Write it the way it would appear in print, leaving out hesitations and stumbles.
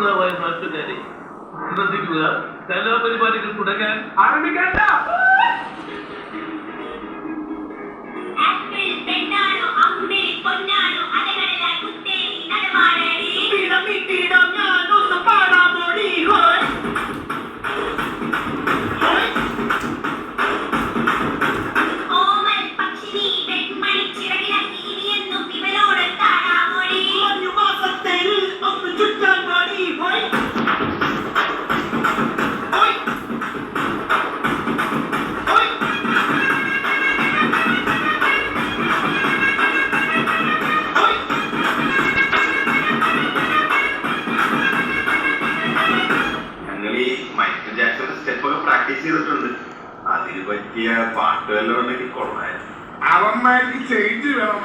പ്രിയമുള്ളതായ നാട്ടുകാരെ ശ്രദ്ധിക്കുക, കലാപരിപാടികൾ തുടങ്ങാൻ ആരംഭിക്കാൻ. മൈക്കിൾ ജാക്സന്റെ സ്റ്റെപ്പൊക്കെ പ്രാക്ടീസ് ചെയ്തിട്ടുണ്ട്. അതിന് പറ്റിയ പാട്ടുകളെല്ലാം ഉണ്ടെങ്കിൽ കൊള്ളായിരുന്നു. അവന്മാർക്ക് ചേഞ്ച് വേണം.